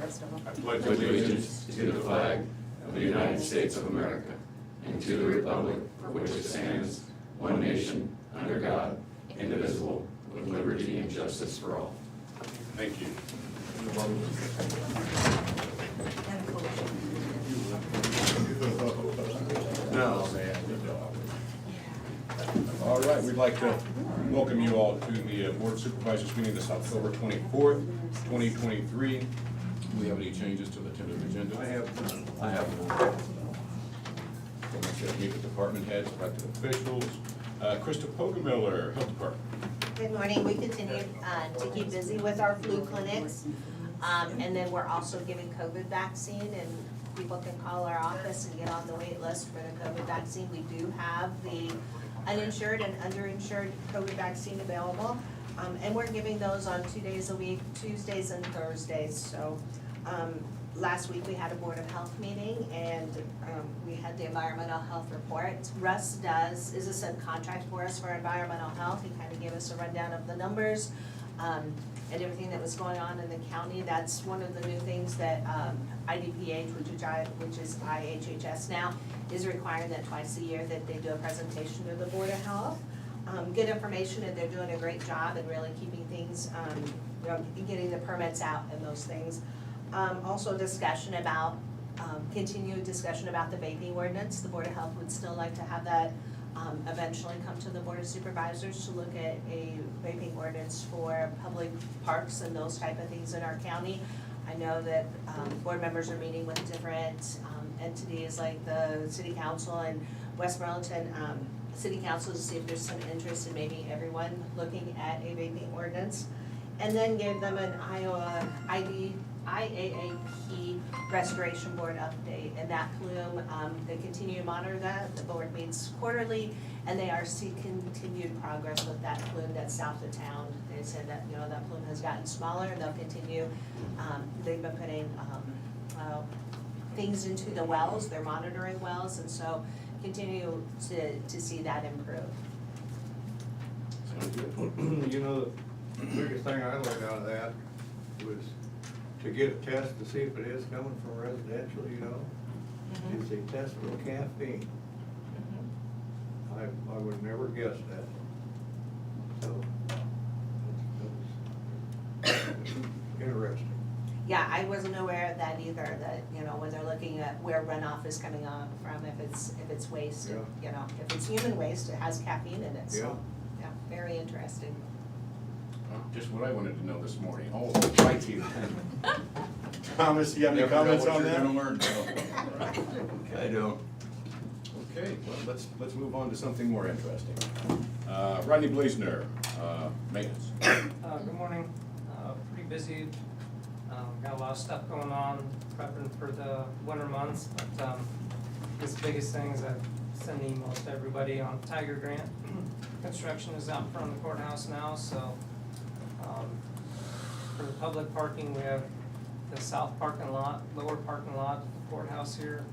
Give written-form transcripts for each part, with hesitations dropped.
Festival. I pledge allegiance to the flag of the United States of America and to the republic for which it stands, one nation, under God, indivisible, with liberty and justice for all. Thank you. No, man. All right, we'd like to welcome you all to the Board of Supervisors meeting this October 24th, 2023. Do we have any changes to the tentative agenda? I have none. I have none. So let's meet with department heads, elected officials. Krista Pogemiller, Health Department. Good morning. We continue to keep busy with our flu clinics. And then we're also giving COVID vaccine, and people can call our office and get on the wait list for the COVID vaccine. We do have the uninsured and underinsured COVID vaccine available. And we're giving those on 2 days a week, Tuesdays and Thursdays. So last week we had a Board of Health meeting, and we had the environmental health report. Russ is a subcontract for us for environmental health. He kind of gave us a rundown of the numbers and everything that was going on in the county. That's one of the new things that IDPH, which is IHHS now, is requiring that twice a year that they do a presentation to the Board of Health. Good information, and they're doing a great job and really keeping things, getting the permits out and those things. Also discussion about, continued discussion about the vaping ordinance. The Board of Health would still like to have that eventually come to the Board of Supervisors to look at a vaping ordinance for public parks and those type of things in our county. I know that board members are meeting with different entities like the City Council and West Burlington City Council to see if there's some interest in maybe everyone looking at a vaping ordinance. And then give them an IAAP Restoration Board update, and that plume, they continue to monitor that. The board meets quarterly, and they are seeing continued progress with that plume that's south of town. They said that, that plume has gotten smaller, and they'll continue. They've been putting things into the wells, they're monitoring wells, and so continue to see that improve. Sounds good. The biggest thing I learned out of that was to get a test to see if it is coming from residential, is a test for caffeine. I would never guess that. So, that was interesting. Yeah, I wasn't aware of that either, that, when they're looking at where runoff is coming on from, if it's waste, Yeah. if it's human waste, it has caffeine in it, so, Yeah. yeah, very interesting. Just what I wanted to know this morning. Oh, righty then. Thomas, you have any Never know comments what on you're that? gonna learn, Bill. I don't. Okay, well, let's move on to something more interesting. Rodney Blazner, maintenance. Good morning. Pretty busy. Got a lot of stuff going on, prepping for the winter months, but I guess the biggest thing is I've sent emails to everybody on Tiger Grant. Construction is out in front of the courthouse now, so for the public parking, we have the south parking lot, lower parking lot at the courthouse here.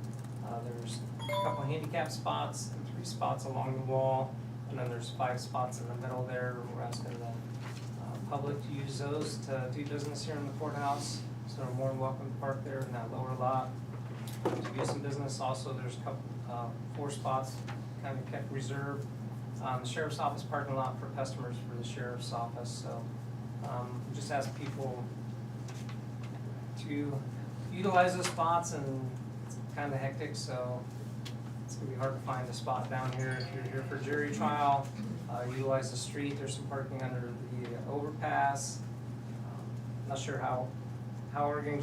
There's a couple of handicap spots and 3 spots along the wall, and then there's 5 spots in the middle there. We're asking the public to use those to do business here in the courthouse, so they're more than welcome to park there in that lower lot to do some business. Also, there's a couple, 4 spots kind of kept reserved. The sheriff's office parking lot for customers for the sheriff's office, so just ask people to utilize those spots, and it's kind of hectic, so it's gonna be hard to find a spot down here. If you're here for jury trial, utilize the street. There's some parking under the overpass. Not sure how we're gonna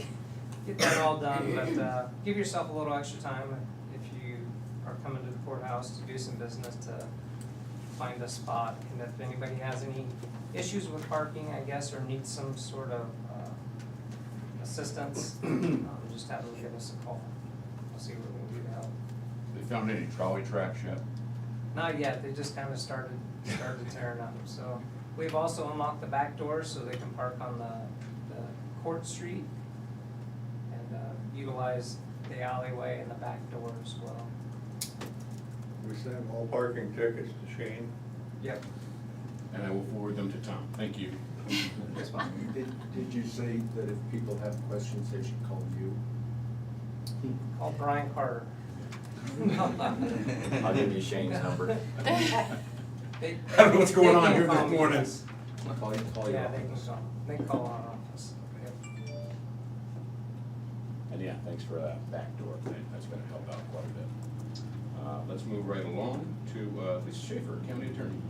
get that all done, but give yourself a little extra time if you are coming to the courthouse to do some business to find a spot. And if anybody has any issues with parking, I guess, or needs some sort of assistance, just have them give us a call. We'll see what we can do to help. They found any trolley tracks yet? Not yet, they just kind of started tearing up. So we've also unlocked the back doors so they can park on the Court Street and utilize the alleyway and the back door as well. We sent all parking tickets to Shane. Yep. And I will forward them to Tom. Thank you. Yes, Mom. Did you say that if people have questions, they should call you? Call Brian Carter. I'll give you Shane's number. They- I don't know what's going on they here can call this me, morning. yes. Call you. Yeah, they can call our office. Yep. And yeah, thanks for that backdoor thing, that's gonna help out quite a bit. Let's move right along to Lisa Schaefer, County Attorney.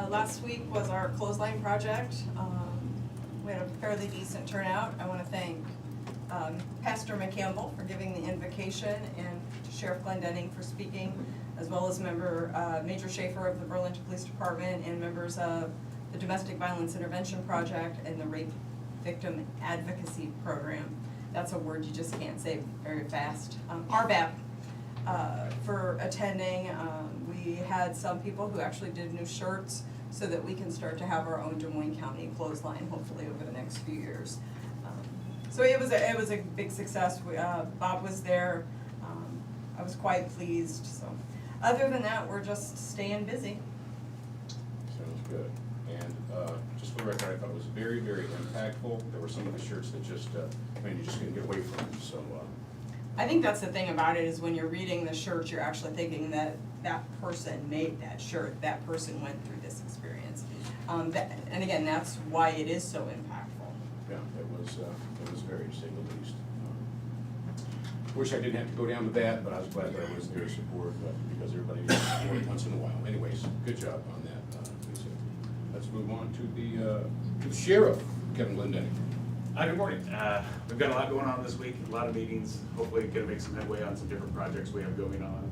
Last week was our clothesline project. We had a fairly decent turnout. I want to thank Pastor McCampbell for giving the invocation and Sheriff Glendenning for speaking, as well as Major Schaefer of the Burlington Police Department and members of the Domestic Violence Intervention Project and the Rape Victim Advocacy Program. That's a word you just can't say very fast. RVAP. For attending. We had some people who actually did new shirts so that we can start to have our own Des Moines County clothesline hopefully over the next few years. So it was a big success. Bob was there. I was quite pleased. So other than that, we're just staying busy. Sounds good. And just for the record, I thought it was very, very impactful. There were some of the shirts that just, you just couldn't get away from, so. I think that's the thing about it is when you're reading the shirt, you're actually thinking that that person made that shirt, that person went through this experience. And again, that's why it is so impactful. Yeah, it was very, to say the least. Wish I didn't have to go down to that, but I was glad that I was there to support, because everybody needs support once in a while. Anyways, good job on that, Lisa. Let's move on to the sheriff, Kevin Glendenning. Good morning. We've got a lot going on this week, a lot of meetings, hopefully gonna make some headway on some different projects we have going on.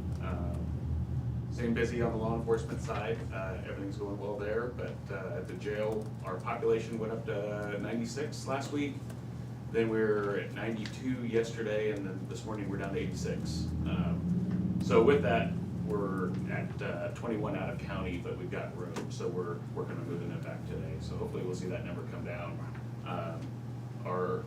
Staying busy on the law enforcement side, everything's going well there, but at the jail, our population went up to 96 last week. Then we were at 92 yesterday, and then this morning we're down to 86. So with that, we're at 21 out of county, but we've got room, so we're working on moving it back today. So hopefully we'll see that number come down. Our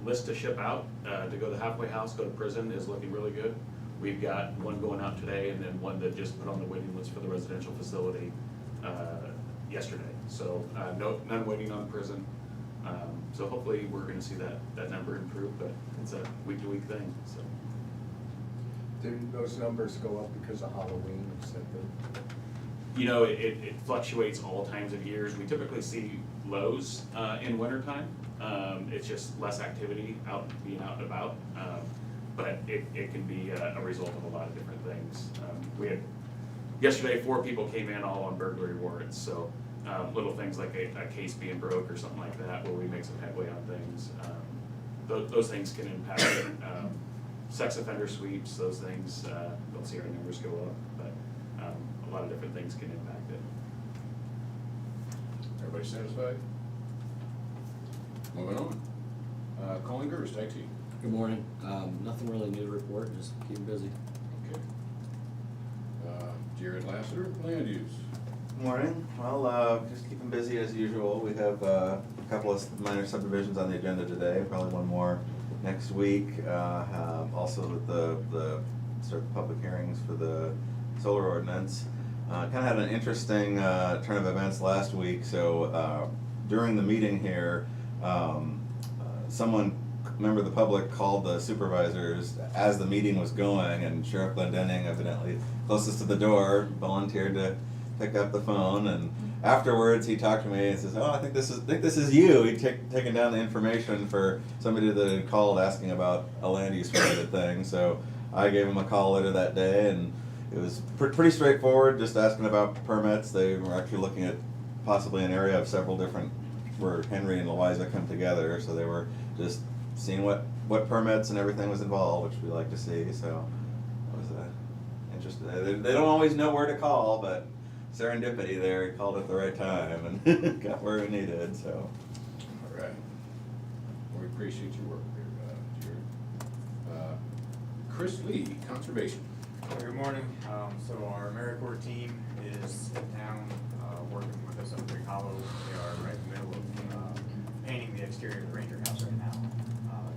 list to ship out, to go to the halfway house, go to prison, is looking really good. We've got one going out today, and then one that just put on the waiting list for the residential facility yesterday. So none waiting on prison. So hopefully we're gonna see that number improve, but it's a week-to-week thing, so. Did those numbers go up because of Halloween? Is that the? You know, it fluctuates all times of years. We typically see lows in wintertime. It's just less activity being out and about. But it can be a result of a lot of different things. We had, yesterday, 4 people came in all on burglary warrants, so little things like a case being broke or something like that, where we make some headway on things. Those things can impact it. Sex offender sweeps, those things, don't see our numbers go up, but a lot of different things can impact it. Everybody satisfied? Moving on. Colin Gerst, IT. Good morning. Nothing really new to report, just keeping busy. Okay. Jared Lassiter, land use. Morning. Well, just keeping busy as usual. We have a couple of minor subdivisions on the agenda today, probably one more next week. Also with the start the public hearings for the solar ordinance. Kind of had an interesting turn of events last week. So during the meeting here, member of the public called the supervisors as the meeting was going, and Sheriff Glendenning, evidently closest to the door, volunteered to pick up the phone. And afterwards, he talked to me and says, "Oh, I think this is you." He'd taken down the information for somebody that had called asking about a land use related thing. So I gave him a call later that day, and it was pretty straightforward, just asking about permits. They were actually looking at possibly an area of several different, where Henry and Louisa come together. So they were just seeing what permits and everything was involved, which we like to see. So it was interesting. They don't always know where to call, but serendipity there, he called at the right time and got where we needed. So. All right. Well, we appreciate your work there, Jared. Chris Lee, Conservation. Good morning. So our AmeriCorps team is in town working with us on Big Hollow. They are right in the middle of painting the exterior of the Ranger House right now,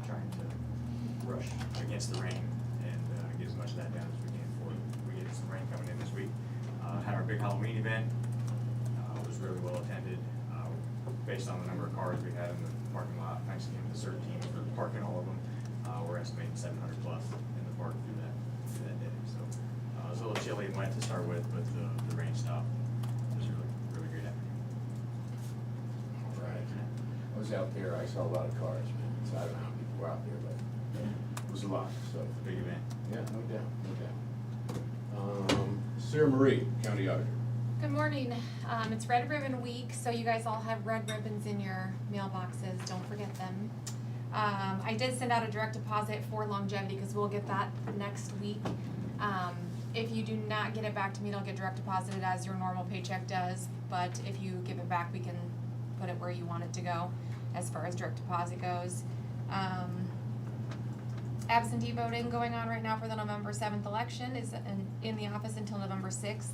trying to rush against the rain and get as much of that done as we can before we get some rain coming in this week. Had our big Halloween event. It was really well attended. Based on the number of cars we had in the parking lot, thanks again to the CERT team for parking all of them, we're estimating 700 plus in the park through that day. So it was a little chilly and wet to start with, but the rain stopped. It was really great afternoon. All right. I was out there, I saw a lot of cars, man, so I don't know how people were out there, but it was a lot, so. Big event. Yeah, no doubt, no doubt. Sarah Marie, County Auditor. Good morning. It's Red Ribbon Week, so you guys all have red ribbons in your mailboxes. Don't forget them. I did send out a direct deposit for longevity because we'll get that next week. If you do not get it back to me, it'll get direct deposited as your normal paycheck does. But if you give it back, we can put it where you want it to go as far as direct deposit goes. Absentee voting going on right now for the November 7th election is in the office until November 6th.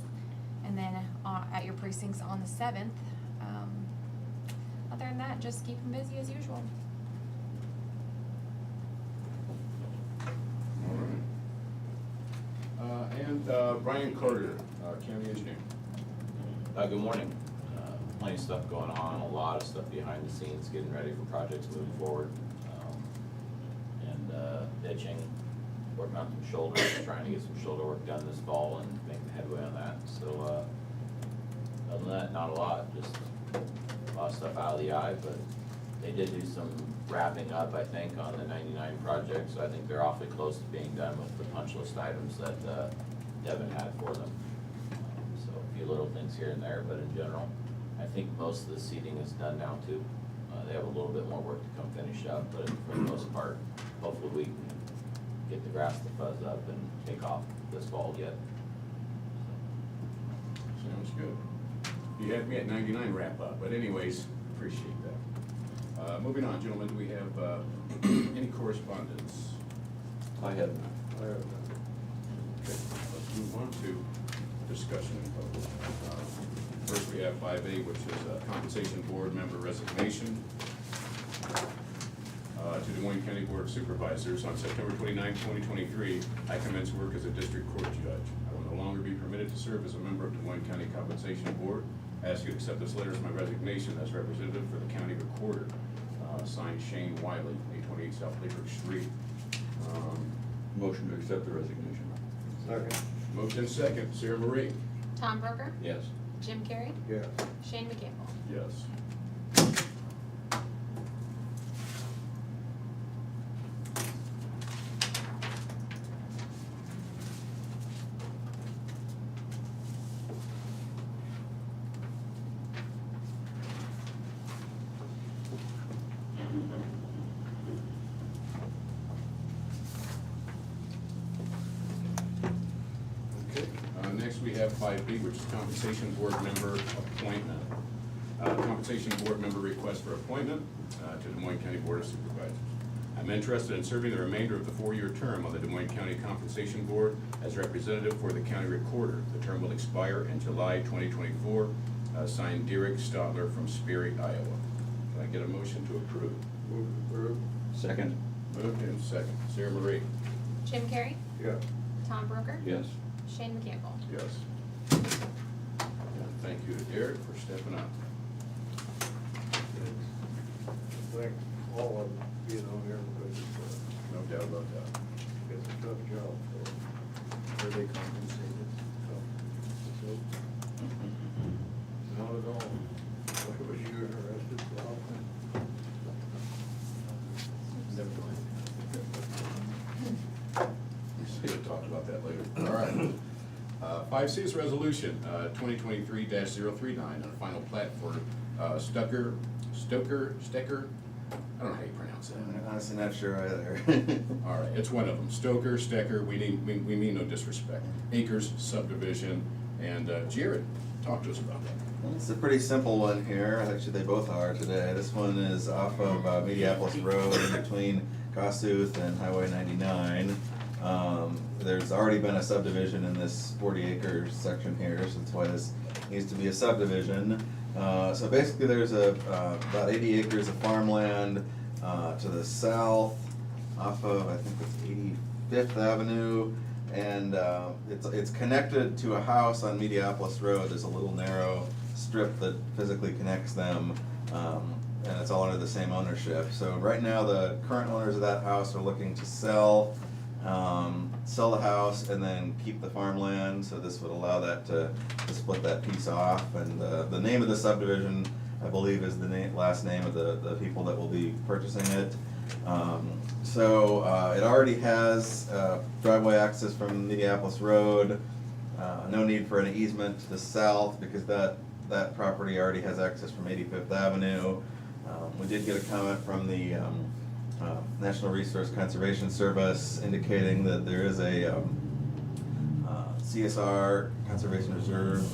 And then at your precincts on the 7th. Other than that, just keep them busy as usual. All right. And Brian Carter, County Engineer. Good morning. Plenty of stuff going on, a lot of stuff behind the scenes, getting ready for projects moving forward. Ditching, working on some shoulders, trying to get some shoulder work done this fall and making headway on that. So, other than that, not a lot, just a lot of stuff out of the eye, but they did do some wrapping up, I think, on the 99 project, so I think they're awfully close to being done with the punch list items that Devin had for them. So a few little things here and there, but in general, I think most of the seeding is done now too. They have a little bit more work to come finish up, but for the most part, hopefully we can get the grass to fuzz up and take off this fall yet. Sounds good. You had me at 99 wrap up, but anyways, appreciate that. Moving on, gentlemen, do we have any correspondence? I have none. I have none. Okay, let's move on to discussion in public. First, we have 5A, which is a compensation board member resignation. To Des Moines County Board of Supervisors, on September 29, 2023, I commenced work as a district court judge. I will no longer be permitted to serve as a member of Des Moines County Compensation Board. I ask you to accept this letter as my resignation as representative for the county recorder. Signed Shane Wiley, 828 South Layford Street. Motion to accept the resignation. Second. Motion second, Sarah Marie. Tom Broker, Yes. Jim Carrey, Yes. Shane McCampbell. Yes. Okay, next we have 5B, which is compensation board member appointment. Compensation board member request for appointment to Des Moines County Board of Supervisors. I'm interested in serving the remainder of the 4-year term on the Des Moines County Compensation Board as representative for the county recorder. The term will expire in July 2024. Signed Derek Stotler from Sperry, Iowa. Can I get a motion to approve? Move to approve. Second. Moved and second. Sarah Marie. Jim Carrey, Yes. Tom Broker, Yes. Shane McCampbell. Yes. And thank you to Derek for stepping up. Thank all of them being on there because No doubt about that. it's a tough job, so. Are they compensated? So, not at all. Was you interested, Bob? Never mind. We'll talk about that later. All right. 5C is resolution 2023-039 on a final plat for Stecker. I don't know how you pronounce that. I'm honestly not sure either. All right, it's one of them. Stoker, Stecker, we mean no disrespect. Acres subdivision, and Jared, talk to us about that. Well, it's a pretty simple one here. Actually, they both are today. This one is off of Mediapolis Road in between Kossuth and Highway 99. There's already been a subdivision in this 40-acre section here, so that's why this needs to be a subdivision. So basically, there's about 80 acres of farmland to the south, off of, I think it's 85th Avenue, and it's connected to a house on Mediapolis Road. There's a little narrow strip that physically connects them, and it's all under the same ownership. So right now, the current owners of that house are looking to sell the house and then keep the farmland, so this would allow that to split that piece off. And the name of the subdivision, I believe, is the last name of the people that will be purchasing it. So it already has driveway access from Minneapolis Road, no need for an easement to the south because that property already has access from 85th Avenue. We did get a comment from the National Resource Conservation Service indicating that there is a CSR, Conservation Reserve,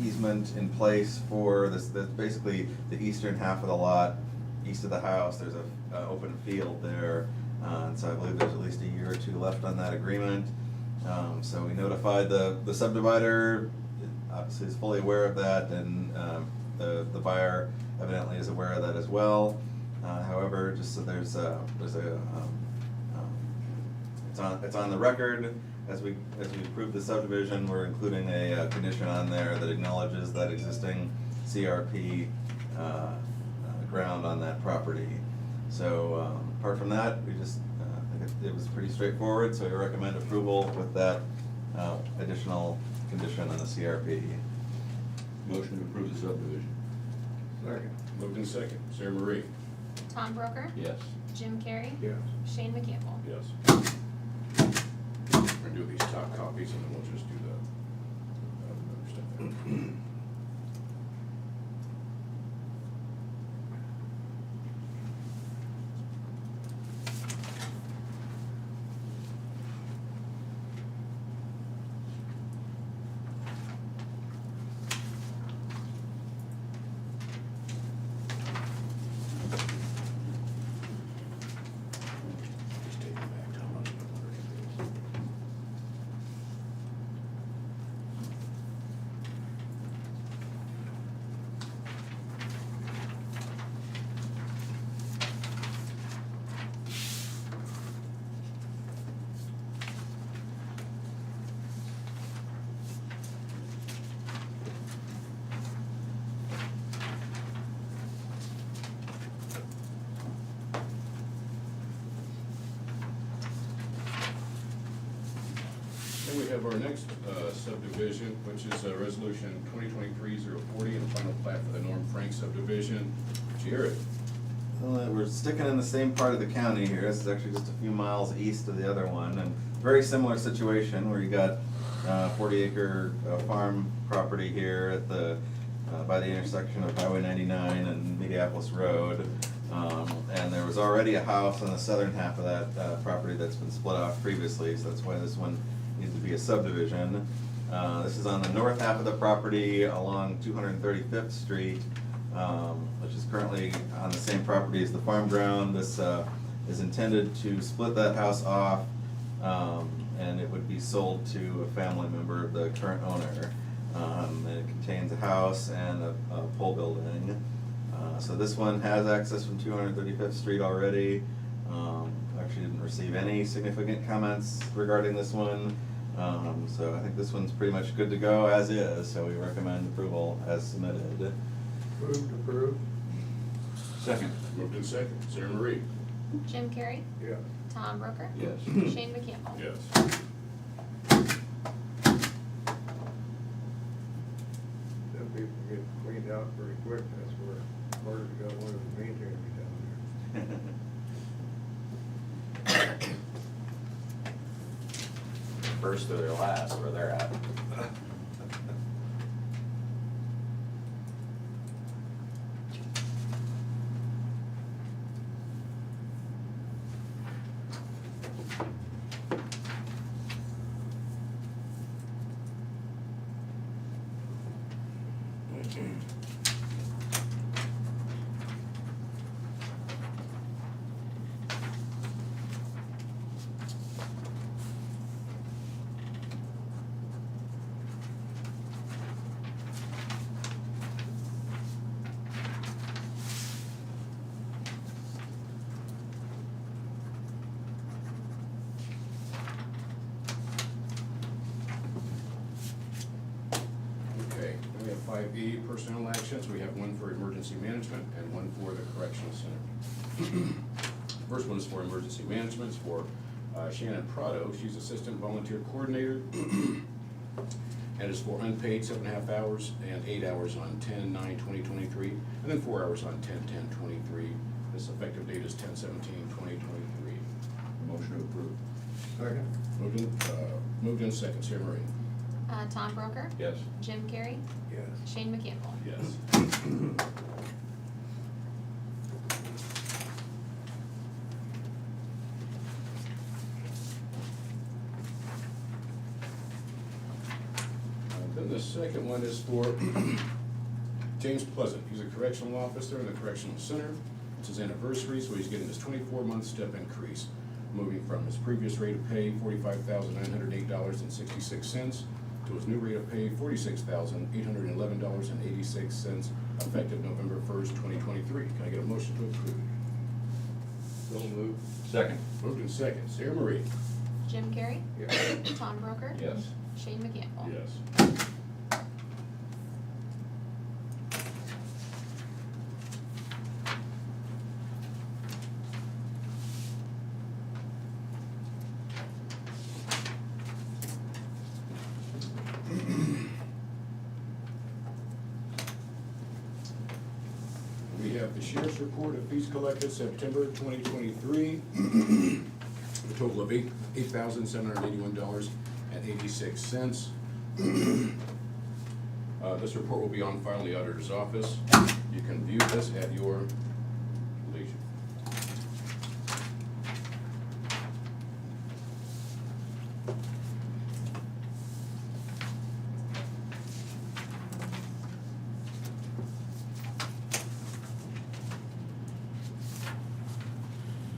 easement in place for this, basically the eastern half of the lot, east of the house. There's a open field there, and so I believe there's at least a year or two left on that agreement. So we notified the subdivider, obviously is fully aware of that, and the buyer evidently is aware of that as well. However, just so it's on the record, as we approve the subdivision, we're including a condition on there that acknowledges that existing CRP ground on that property. So apart from that, we just think it was pretty straightforward, so we recommend approval with that additional condition on the CRP. Motion to approve the subdivision. Second. Moved in second. Sarah Marie? Tom Broker, Yes. Jim Carrey, Yes. Shane McCampbell. Yes. We're gonna do these top copies and then we'll just do the other stuff. Just take it back, Tom. I'll just put it right there. Then we have our next subdivision, which is Resolution 2023-040, and final plat for the Norm Frank subdivision. Jared? Well, we're sticking in the same part of the county here. This is actually just a few miles east of the other one, and very similar situation where you got 40-acre farm property here at the by the intersection of Highway 99 and Minneapolis Road. And there was already a house on the southern half of that property that's been split off previously, so that's why this one needs to be a subdivision. This is on the north half of the property along 235th Street, which is currently on the same property as the farm ground. This is intended to split that house off, and it would be sold to a family member of the current owner. And it contains a house and a pole building. So this one has access from 235th Street already. Actually didn't receive any significant comments regarding this one. So I think this one's pretty much good to go as is, so we recommend approval as submitted. Approved. Second. Moved in second. Sarah Marie? Jim Carrey, Yes. Tom Broker, Yes. Shane McCampbell. Yes. Them people get cleaned out pretty quick, that's where murder's got one of the main things down there. First or their last, where they're at. personnel actions. We have one for emergency management and one for the correctional center. First one is for emergency management, it's for Shannon Prado. She's assistant volunteer coordinator. And it's for unpaid 7.5 hours and 8 hours on 10/9/2023, and then 4 hours on 10/10/23. This effective date is 10/17/2023. Motion to approve. Second? Moved in second, Sarah Marie. Tom Broker, Yes. Jim Carrey, Yes. Shane McCampbell. Yes. Then the second one is for James Pleasant. He's a correctional officer in the correctional center. It's his anniversary, so he's getting his 24-month step increase, moving from his previous rate of pay, $45,908.66, to his new rate of pay, $46,811.86, effective November 1st, 2023. Can I get a motion to approve? So moved. Second. Moved in second. Sarah Marie. Jim Carrey, Yes. Tom Broker, Yes. Shane McCampbell. Yes. We have the sheriff's report of fees collected September 2023, a total of $8,781.86. This report will be on file in the auditor's office. You can view this at your leisure.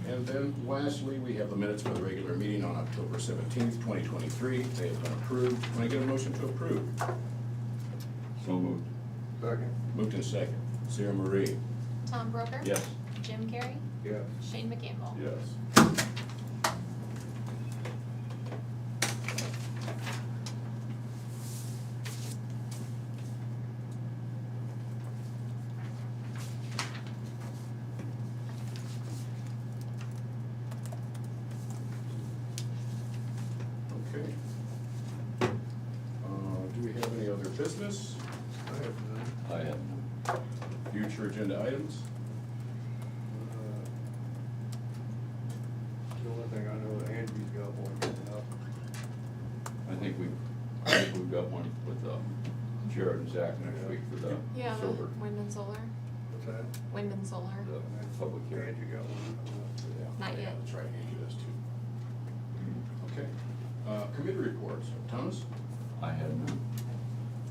And then lastly, we have the minutes for the regular meeting on October 17th, 2023. They have been approved. Can I get a motion to approve? So moved. Second? Moved in second. Sarah Marie. Tom Broker, Yes. Jim Carrey, Yes. Shane McCampbell. Yes. Okay. Do we have any other business? I have none. I have none. Future agenda items? The only thing I know that Andrew's got one coming up. I think we've got one with Jared and Zach next week for the Yeah, the silver, wind and solar, What's that? wind and solar. the public hearing. Andrew got one coming up. Not Yeah, yet. that's right, Andrew does too. Okay. Committee reports. Thomas? I had none.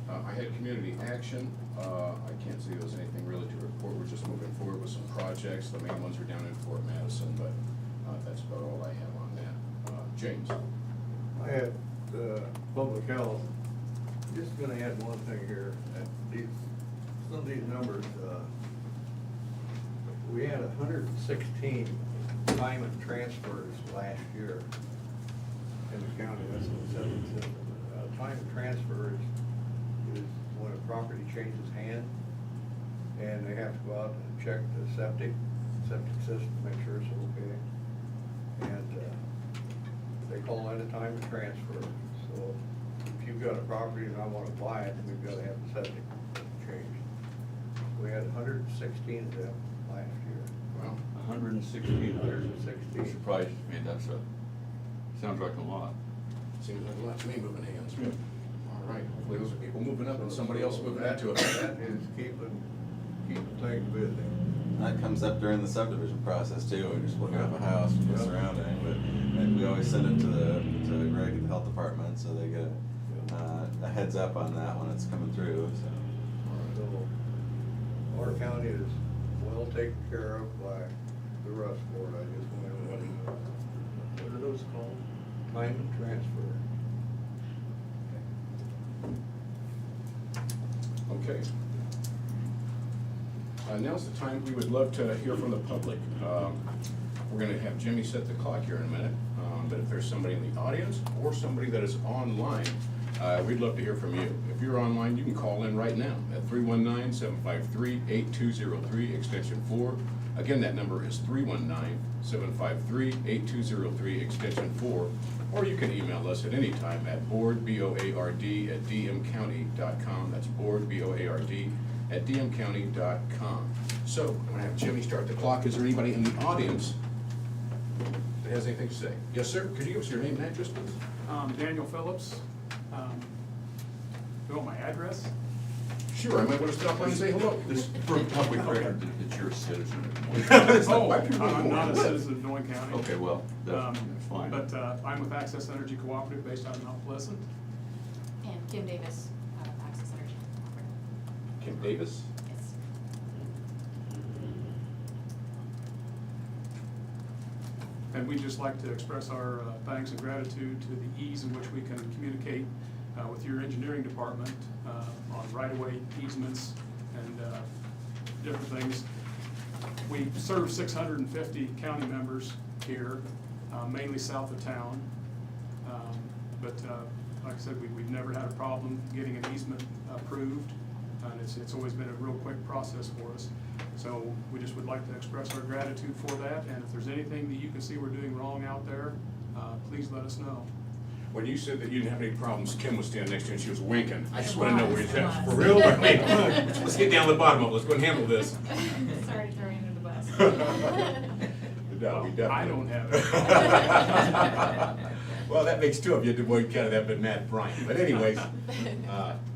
I had community action. I can't see there's anything really to report. We're just moving forward with some projects. The main ones are down in Fort Madison, but that's about all I have on that. James? I had, public health, just gonna add one thing here, some of these numbers, we had 116 time and transfers last year in the county, that's what it said in the system. Time and transfers is when a property changes hand, and they have to go out and check the septic system, make sure it's okay. And, they call that a time to transfer. So if you've got a property and I want to buy it, we've got to have the septic changed. We had 116 of them last year. Well, 116. 116. Surprised me, sounds like a lot. seems like a lot to me moving hands. All right, hopefully those are people moving up and somebody else moving That- into it. That is keeping things busy. That comes up during the subdivision process too. We're just looking up a house with the surrounding, but and we always send it to Greg at the health department so they get a heads up on that when it's coming through. So our county is well taken care of by the Rust Board. I just want everybody to know. What are those called? Time and transfer. Okay. Now's the time we would love to hear from the public. We're gonna have Jimmy set the clock here in a minute, but if there's somebody in the audience or somebody that is online we'd love to hear from you. If you're online, you can call in right now at 319-753-8203, extension 4. Again, that number is 319-753-8203, extension 4. Or you can email us at any time at boardboard@dmcounty.com. That's boardboard@dmcounty.com. So, I'm gonna have Jimmy start the clock. Is there anybody in the audience that has anything to say? Yes, sir. Could you give us your name and address, please? Daniel Phillips. You want my address? Sure, I might want to stop by and say hello. This, for public record, that you're a citizen of Moines. It's not Oh, why people I'm not a live. citizen of Moines County. Okay, well, that's Um, fine. But I'm with Access Energy Cooperative based out of Mount Pleasant. And Kim Davis, Access Energy. Kim Davis? Yes. And we'd just like to express our thanks and gratitude to the ease in which we can communicate with your engineering department on right-of-way easements and different things. We serve 650 county members here, mainly south of town. But like I said, we've never had a problem getting an easement approved, and it's always been a real quick process for us. So we just would like to express our gratitude for that, and if there's anything that you can see we're doing wrong out there, please let us know. When you said that you didn't have any problems, Kim was standing next to you and she was winking. I just want to know where you're at. For real? I mean, let's get down to the bottom of it. Let's go and handle this. Sorry to throw you under the bus. No, we definitely. I don't have it. Well, that makes two of you, Boyd County, that been Matt and Brian. But anyways,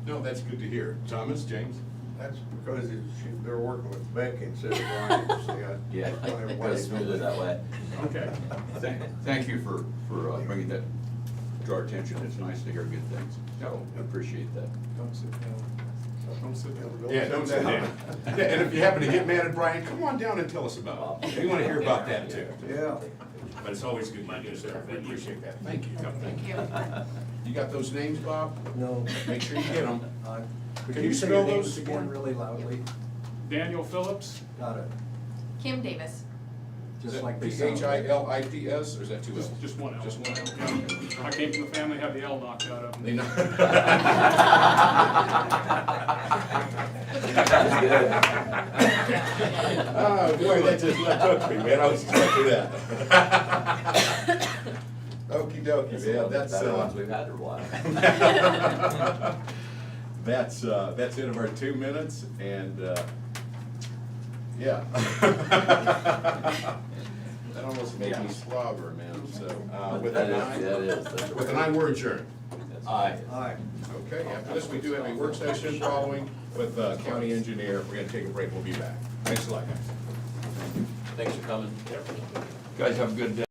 no, that's good to hear. Thomas, James? That's because they're working with Becky instead of Brian, so Yeah, I don't know it why goes they do smoother that way. Okay. Thank you for bringing that to our attention. It's nice to hear good things. So, I appreciate that. Don't sit down. Don't sit down. Yeah, don't sit down. Yeah, and if you happen to get mad at Brian, come on down and tell us about it. We want to hear about that too. Yeah. But it's always good to do, sir. We appreciate that. Thank you. Thank you. You got those names, Bob? No. Make sure you get them. Could Can you you say spell your names those? again really loudly? Daniel Phillips, Got it. Kim Davis. Just like they sound. P-H-I-L-I-P-S, or is that two L's? just one L. Just one L? Yeah. I came from the family, had the L knocked out of They me. know. Oh, boy, that just took me, man. I was expecting that. Okey dokey, man. That's, Better ones we've had in a while. that's it of our 2 minutes, and, yeah. That almost made me slobber, man, so, with a That nine. is, that's With a right. 9, we're adjourned. Aye. Aye. Okay, after this, we do have a work session following with county engineer. We're gonna take a break, we'll be back. Thanks a lot, guys. Thanks for coming. Guys, have a good day.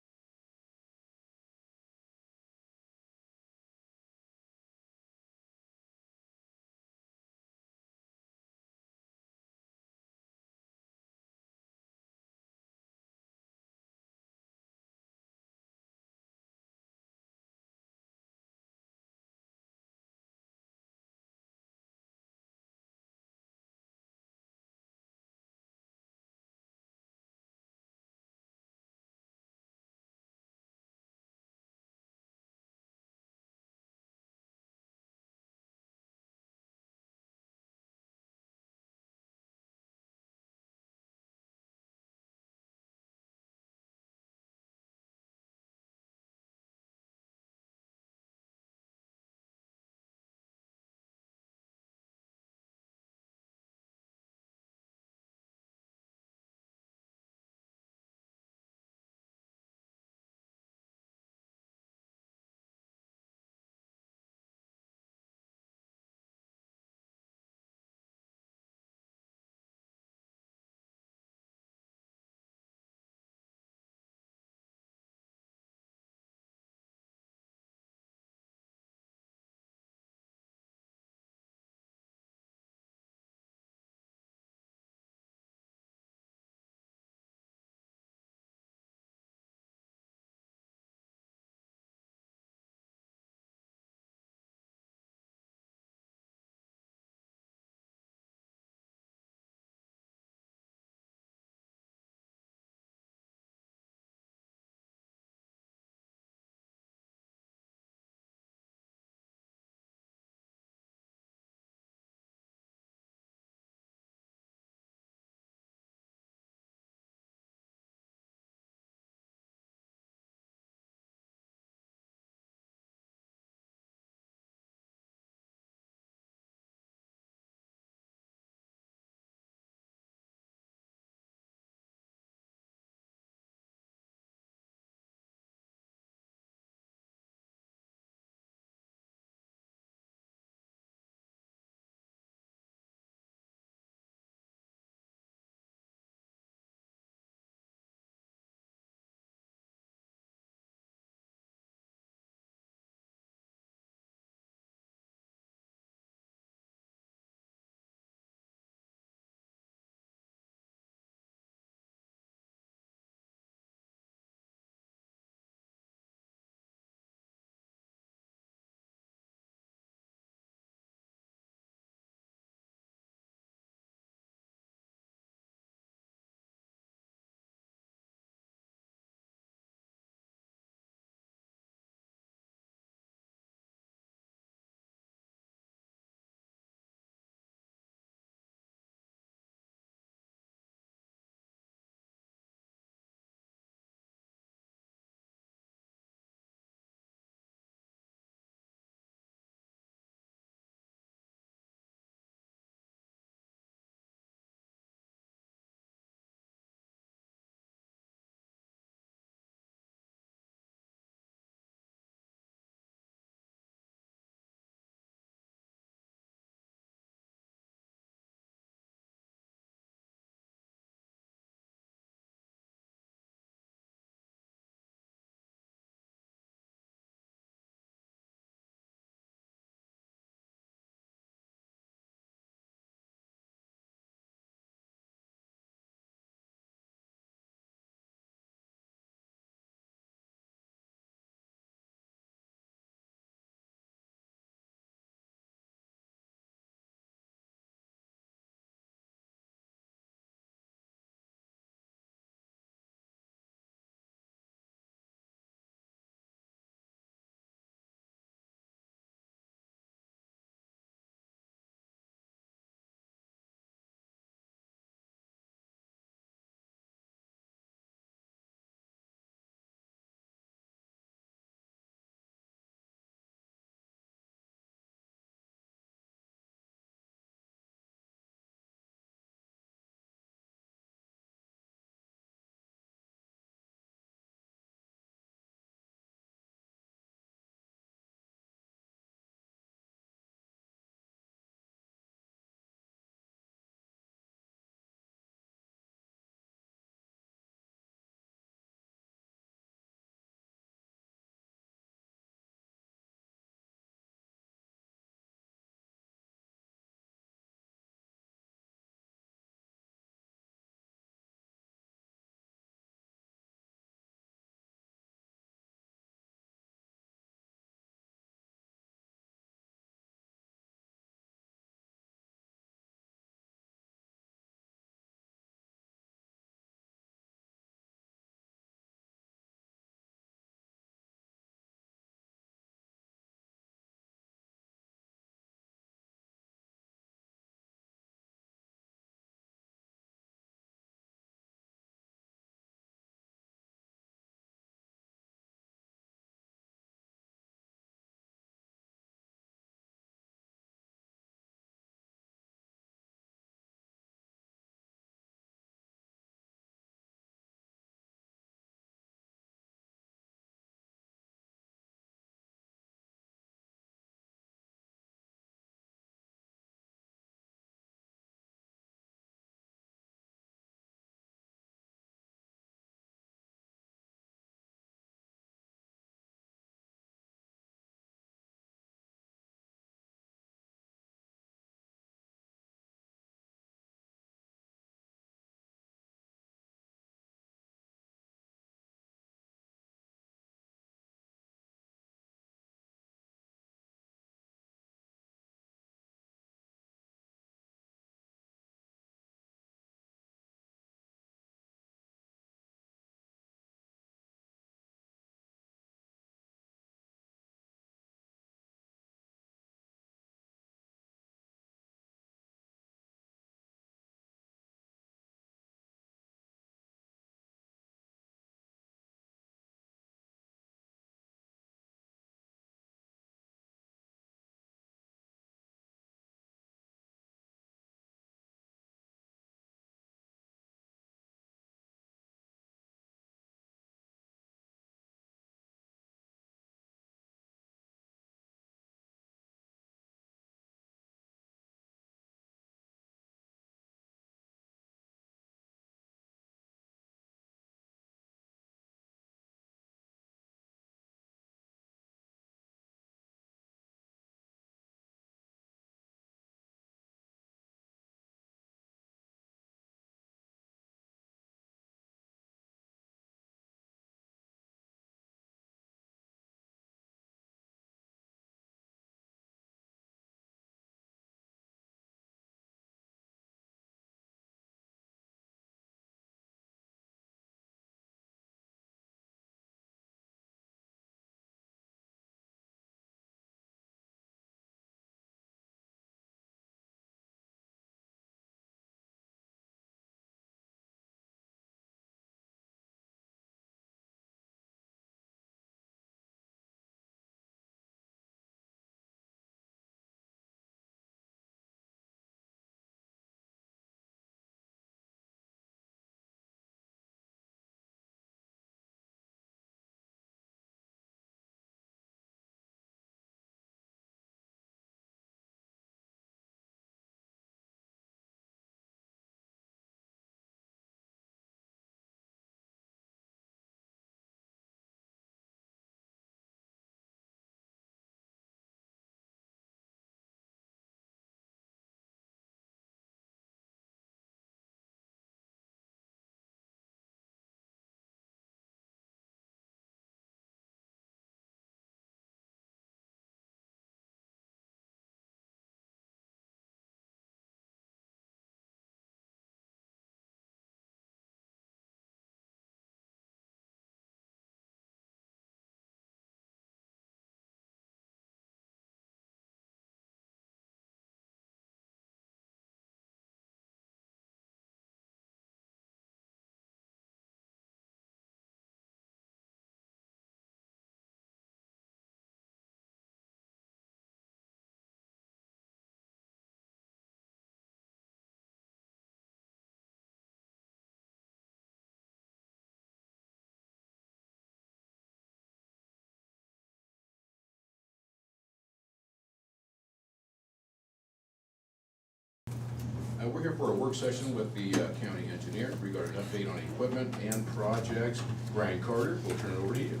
here for a work session with the county engineer regarding an update on equipment and projects. Brian Carter, we'll turn it over to you.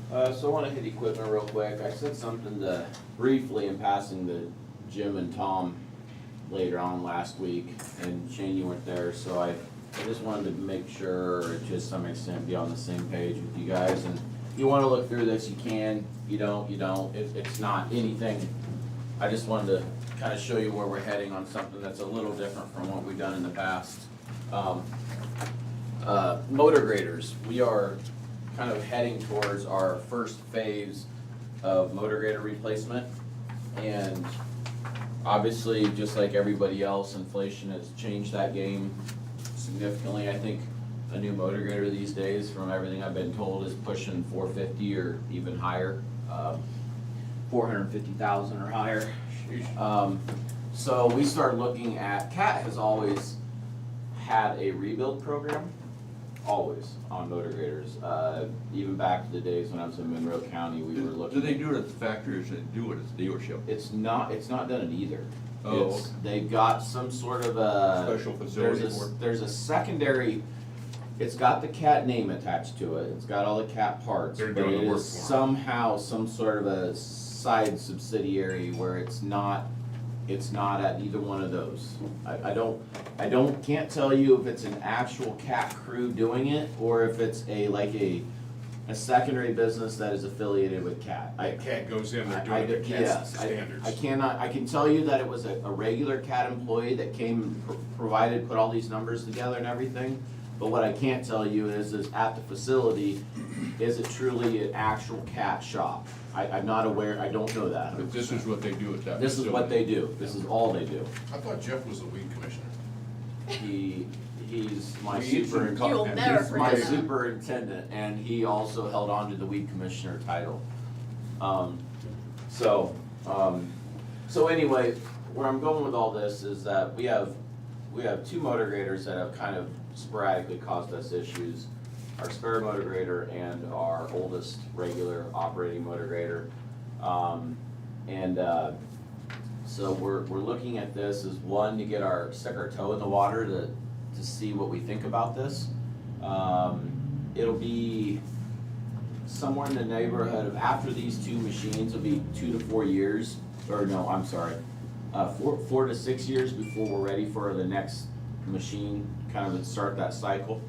So I wanna hit equipment real quick. I said something to briefly in passing to Jim and Tom later on last week, and Shane, you weren't there, so I just wanted to make sure, or to some extent, be on the same page with you guys. And if you wanna look through this, you can. You don't, you don't. It's not anything. I just wanted to kinda show you where we're heading on something that's a little different from what we've done in the past. Motor graders, we are kind of heading towards our first phase of motor grader replacement. And obviously, just like everybody else, inflation has changed that game significantly. I think a new motor grader these days, from everything I've been told, is pushing $450 or even higher, $450,000 or higher. So we started looking at, CAT has always had a rebuild program, always, on motor graders. Even back to the days when I was in Monroe County, we were looking. Do they do it at the factories and do it at the dealership? It's not done at either. Oh, It's, okay. they've got some sort of a. Special facility there's a- for it? There's a secondary, it's got the CAT name attached to it, it's got all the CAT parts, They're but doing it the work is for 'em. somehow some sort of a side subsidiary where it's not at either one of those. I can't tell you if it's an actual CAT crew doing it, or if it's a secondary business that is affiliated with CAT. Like CAT goes in, they're doing the CAT standards. I can tell you that it was a regular CAT employee that came and put all these numbers together and everything. But what I can't tell you is at the facility, is it truly an actual CAT shop? I'm not aware, I don't know that. But this is what they do at that This is what they facility. do, this is all they do. I thought Jeff was the weed commissioner. He's my Weeds and superintendent. You'll never He's my forget that. superintendent, and he also held on to the weed commissioner title. So anyway, where I'm going with all this is that we have two motor graders that have kind of sporadically caused us issues. Our spare motor grader and our oldest regular operating motor grader. So we're looking at this as one, to stick our toe in the water to see what we think about this. It'll be somewhere in the neighborhood of, after these two machines, it'll be 2 to 4 years, or no, I'm sorry, 4 to 6 years before we're ready for the next machine, kind of to start that cycle.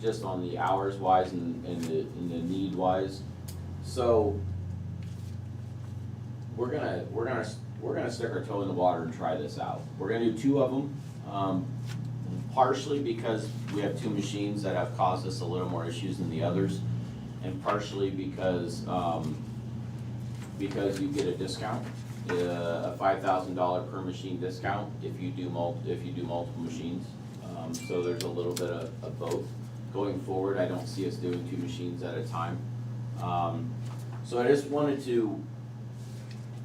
Just on the hours wise and the need wise. So we're gonna stick our toe in the water and try this out. We're gonna do 2 of them, partially because we have 2 machines that have caused us a little more issues than the others, and partially because you get a discount, a $5,000 per machine discount if you do multiple machines. So there's a little bit of both. Going forward, I don't see us doing 2 machines at a time. So I just wanted to,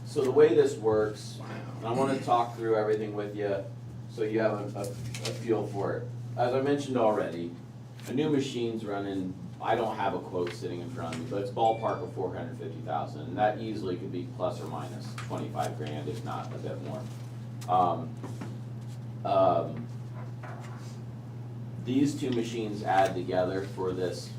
so the way this works, and I want to talk through everything with you so you have a feel for it. As I mentioned already, a new machine's running, I don't have a quote sitting in front of me, but it's ballpark of $450,000, and that easily could be plus or minus 25 grand, if not a bit more. These 2 machines add together for this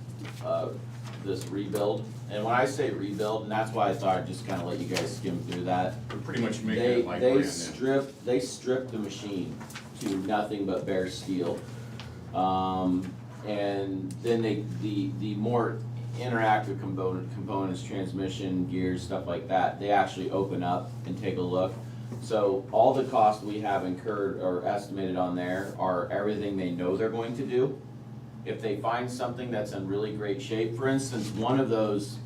rebuild. And when I say rebuild, and that's why I thought I'd just kinda let you guys skim through that. We're pretty much making it like brand new. They strip the machine to nothing but bare steel. And then the more interactive components, transmission, gears, stuff like that, they actually open up and take a look. So all the costs we have incurred or estimated on there are everything they know they're going to do. If they find something that's in really great shape, for instance, one of those,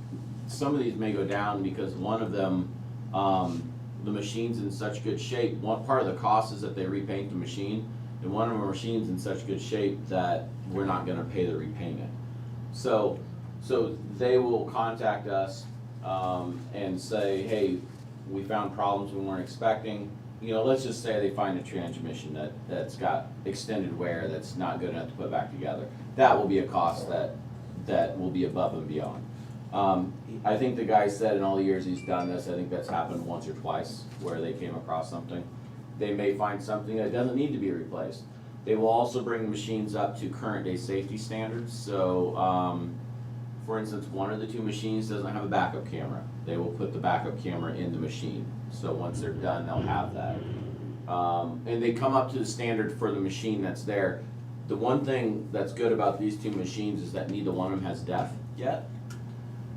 some of these may go down because one of them, the machine's in such good shape. One part of the cost is that they repaint the machine, and one of our machines in such good shape that we're not gonna pay the repayment. So they will contact us, and say, hey, we found problems we weren't expecting. You know, let's just say they find a transmission that's got extended wear that's not good enough to put back together. That will be a cost that will be above and beyond. I think the guy said in all the years he's done this, I think that's happened once or twice where they came across something. they may find something that doesn't need to be replaced. They will also bring the machines up to current day safety standards, so, for instance, one of the two machines doesn't have a backup camera. They will put the backup camera in the machine, so once they're done, they'll have that. And they come up to the standard for the machine that's there. The one thing that's good about these two machines is that neither one of them has DEF yet.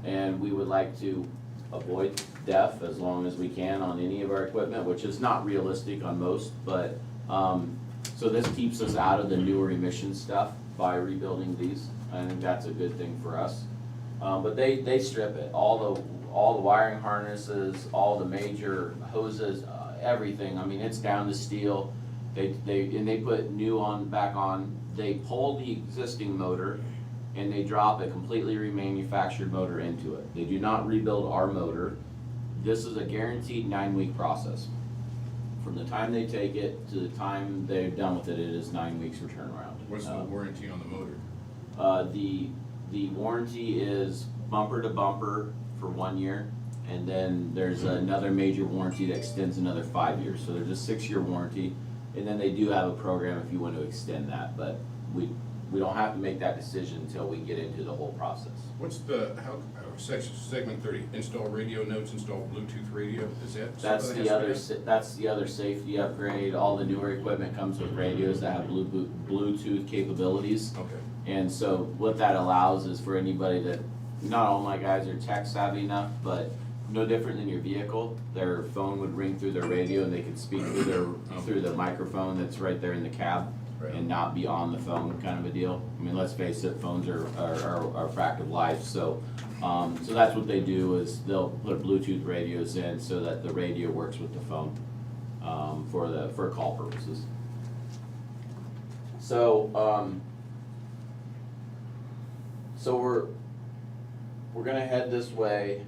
And we would like to avoid DEF as long as we can on any of our equipment, which is not realistic on most, but, so this keeps us out of the newer emission stuff by rebuilding these. I think that's a good thing for us. But they strip it, all the wiring harnesses, all the major hoses, everything. I mean, it's down to steel. They put new back on. They pull the existing motor and they drop a completely remanufactured motor into it. They do not rebuild our motor. This is a guaranteed 9-week process. From the time they take it to the time they're done with it, it is 9 weeks for turnaround. What's the warranty on the motor? The warranty is bumper to bumper for 1 year, and then there's another major warranty that extends another 5 years. So there's a 6-year warranty, and then they do have a program if you want to extend that, but we don't have to make that decision until we get into the whole process. What's the, segment 30, install radio notes, install Bluetooth radio, is that? That's the other safety upgrade. All the newer equipment comes with radios that have Bluetooth capabilities. Okay. And so what that allows is for anybody that, not all my guys are tech savvy enough, but no different than your vehicle, their phone would ring through their radio and they could speak through the microphone that's right there in the cab. Right. And not be on the phone kind of a deal. I mean, let's face it, phones are a fact of life, so so that's what they do is they'll put Bluetooth radios in so that the radio works with the phone for call purposes. So so we're gonna head this way.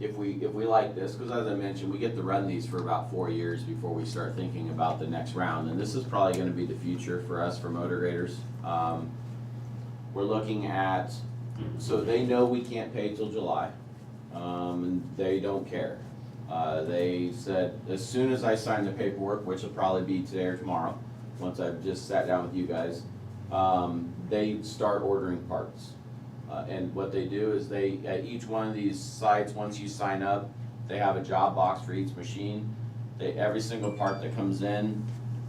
If we like this, because as I mentioned, we get to run these for about 4 years before we start thinking about the next round, and this is probably going to be the future for us for motor graders. We're looking at, so they know we can't pay till July, and they don't care. They said as soon as I sign the paperwork, which will probably be today or tomorrow, once I've just sat down with you guys, they start ordering parts. And what they do is at each one of these sites, once you sign up, they have a job box for each machine. Every single part that comes in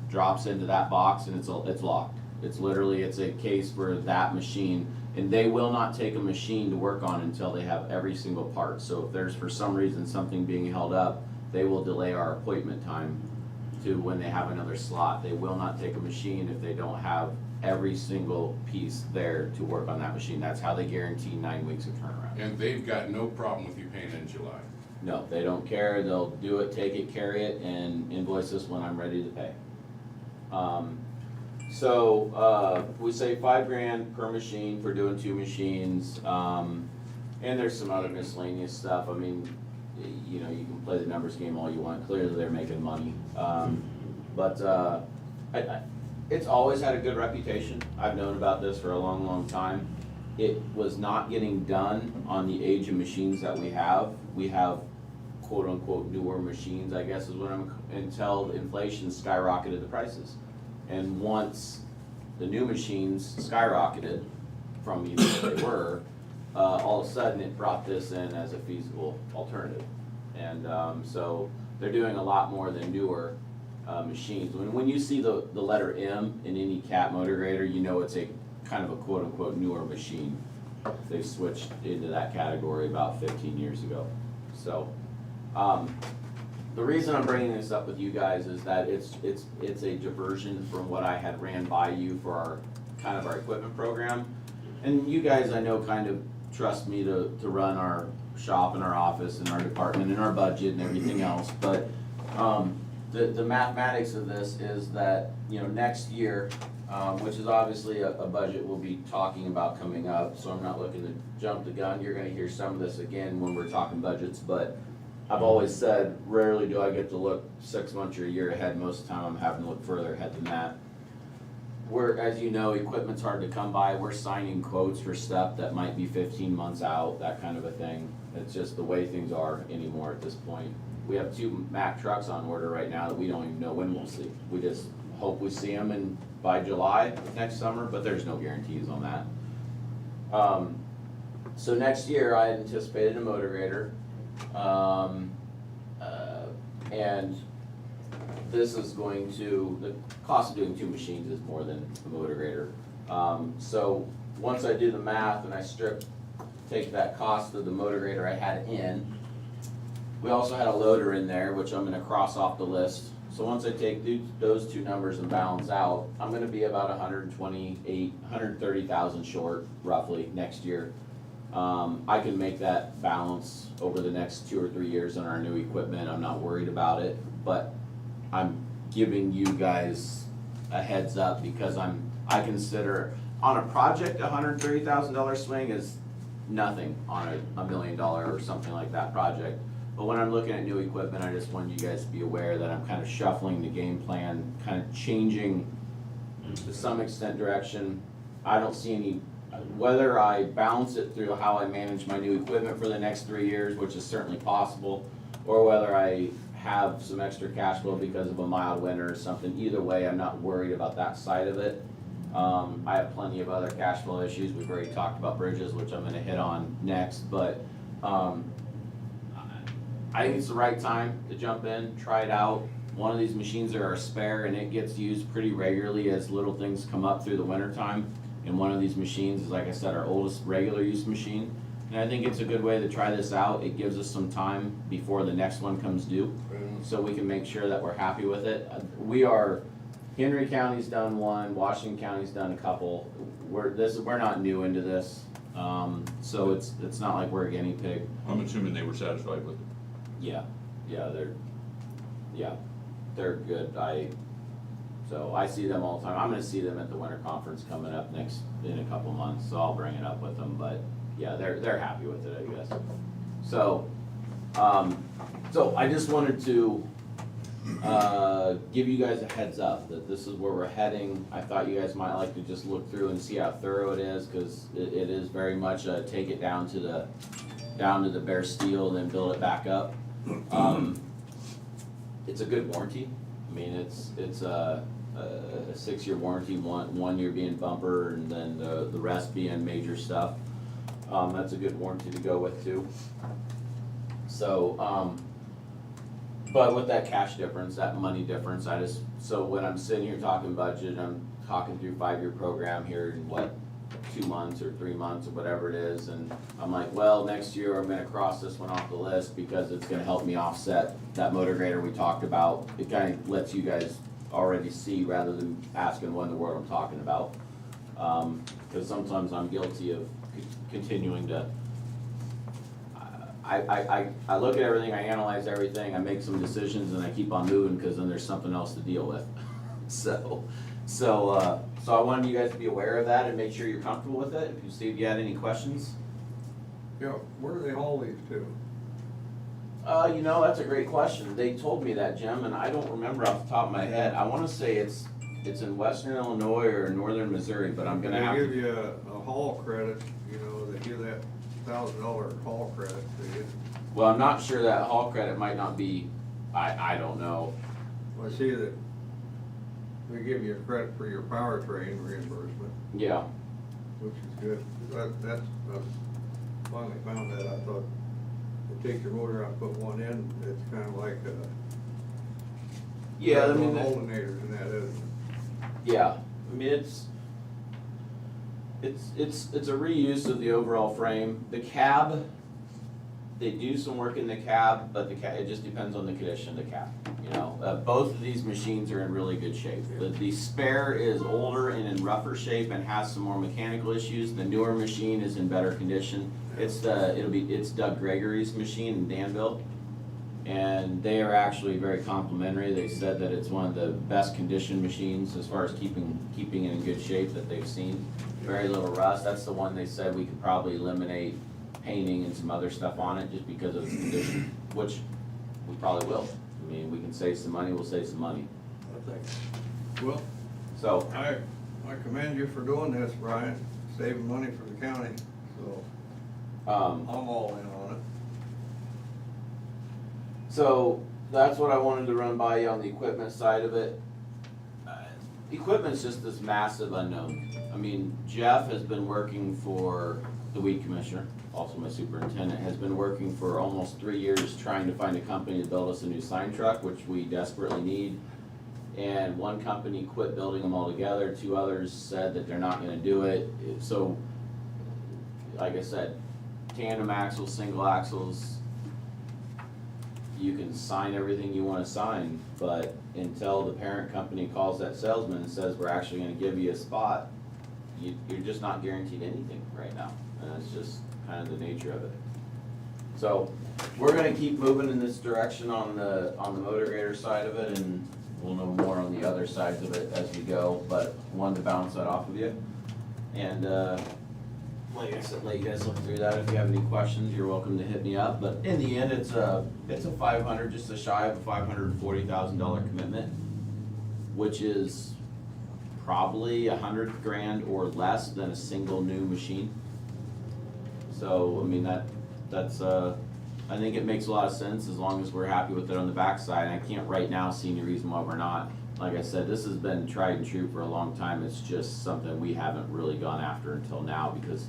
drops into that box and it's locked. It's a case for that machine, and they will not take a machine to work on until they have every single part. So if there's for some reason something being held up, they will delay our appointment time to when they have another slot. They will not take a machine if they don't have every single piece there to work on that machine. That's how they guarantee 9 weeks of turnaround. And they've got no problem with you paying in July? No, they don't care. They'll do it, take it, carry it, and invoice us when I'm ready to pay. We say $5,000 per machine for doing 2 machines, and there's some other miscellaneous stuff. I mean, you know, you can play the numbers game all you want. Clearly, they're making money, it's always had a good reputation. I've known about this for a long, long time. It was not getting done on the age of machines that we have. We have quote unquote newer machines, I guess is what until inflation skyrocketed the prices. And once the new machines skyrocketed from even what they were, all of a sudden it brought this in as a feasible alternative. And so they're doing a lot more than newer machines. When you see the letter M in any cat motor grader, you know it's a kind of a quote unquote newer machine. They switched into that category about 15 years ago. So the reason I'm bringing this up with you guys is that it's a diversion from what I had ran by you for our equipment program. And you guys, I know, kind of trust me to run our shop and our office and our department and our budget and everything else. But the mathematics of this is that, you know, next year, which is obviously a budget we'll be talking about coming up, so I'm not looking to jump the gun. You're gonna hear some of this again when we're talking budgets, but I've always said, rarely do I get to look 6 months or a year ahead. Most of the time I'm having to look further ahead than that. we're, as you know, equipment's hard to come by, we're signing quotes for stuff that might be 15 months out, that kind of a thing. It's just the way things are anymore at this point. We have 2 Mack trucks on order right now that we don't even know when we'll see. We just hope we see them by July next summer, but there's no guarantees on that. So next year, I had anticipated a motor grader. And this is going to, the cost of doing 2 machines is more than a motor grader. So once I do the math and I take that cost of the motor grader I had in, we also had a loader in there, which I'm gonna cross off the list. So once I take those 2 numbers and balance out, I'm gonna be about 130,000 short roughly next year. I can make that balance over the next 2 or 3 years on our new equipment. I'm not worried about it, but I'm giving you guys a heads up because I consider on a project $130,000 swing is nothing on a $1 million or something like that project. But when I'm looking at new equipment, I just want you guys to be aware that I'm kind of shuffling the game plan, kind of changing to some extent direction. I don't see any, whether I balance it through how I manage my new equipment for the next 3 years, which is certainly possible, or whether I have some extra cash flow because of a mild winter or something. Either way, I'm not worried about that side of it. I have plenty of other cash flow issues. We've already talked about bridges, which I'm gonna hit on next, but I think it's the right time to jump in, try it out. One of these machines are our spare and it gets used pretty regularly as little things come up through the winter time. And one of these machines is, like I said, our oldest regular use machine. And I think it's a good way to try this out. It gives us some time before the next one comes due, so we can make sure that we're happy with it. Henry County's done one, Washington County's done a couple. We're not new into this, so it's not like we're a guinea pig. I'm assuming they were satisfied with it. Yeah, they're good. So I see them all the time. I'm gonna see them at the winter conference coming up in a couple months, so I'll bring it up with them, but yeah, they're happy with it, I guess. So, so I just wanted to, give you guys a heads up that this is where we're heading. I thought you guys might like to just look through and see how thorough it is, cause it is very much take it down to the bare steel and then build it back up. It's a good warranty. I mean, it's a 6-year warranty, 1 year being bumper and then the rest being major stuff. That's a good warranty to go with too. So, but with that cash difference, that money difference, so when I'm sitting here talking budget, I'm talking through 5-year program here in 2 months or 3 months or whatever it is, and I'm like, well, next year I'm gonna cross this one off the list because it's gonna help me offset that motor grader we talked about. It kinda lets you guys already see rather than asking what in the world I'm talking about. Cause sometimes I'm guilty of continuing to, I look at everything, I analyze everything, I make some decisions and I keep on moving cause then there's something else to deal with. So I wanted you guys to be aware of that and make sure you're comfortable with it. If you had any questions. Yeah, where do they haul these to? That's a great question. They told me that, Jim, and I don't remember off the top of my head. I wanna say it's in western Illinois or northern Missouri, but I'm gonna have to. They give you a haul credit, they give that $1,000 haul credit to you. Well, I'm not sure that haul credit might not be, I don't know. Well, I see that they give you a credit for your powertrain reimbursement. Yeah. Which is good. That's, I finally found that. I thought, you take your motor out, put one in, it's kind of like Yeah, I mean. alternators and that, isn't it? Yeah, I mean, it's a reuse of the overall frame. The cab, they do some work in the cab, but it just depends on the condition of the cab. Both of these machines are in really good shape. The spare is older and in rougher shape and has some more mechanical issues. The newer machine is in better condition. It's Doug Gregory's machine in Danville, and they are actually very complimentary. They said that it's one of the best conditioned machines as far as keeping it in good shape that they've seen. Very little rust. That's the one they said we could probably eliminate painting and some other stuff on it just because of the condition, which we probably will. I mean, we can save some money, we'll save some money. Well, So, I commend you for doing this, Brian, saving money for the county, so I'm all in on it. So that's what I wanted to run by you on the equipment side of it. Equipment's just this massive unknown. I mean, Jeff has been working for the weed commissioner, also my superintendent, has been working for almost 3 years trying to find a company to build us a new sign truck, which we desperately need. And one company quit building them altogether, 2 others said that they're not gonna do it. So, like I said, tandem axles, single axles, you can sign everything you wanna sign, but until the parent company calls that salesman and says, we're actually gonna give you a spot, you're just not guaranteed anything right now, and that's just kind of the nature of it. So, we're gonna keep moving in this direction on the motor grader side of it, and we'll know more on the other sides of it as we go, but wanted to bounce that off of you. And, like I said, let you guys look through that. If you have any questions, you're welcome to hit me up, but in the end, it's a 500, just a shy of a $540,000 commitment, which is probably $100,000 or less than a single new machine. So, I mean, that's I think it makes a lot of sense as long as we're happy with it on the backside. I can't right now see any reason why we're not. Like I said, this has been tried and true for a long time. It's just something we haven't really gone after until now because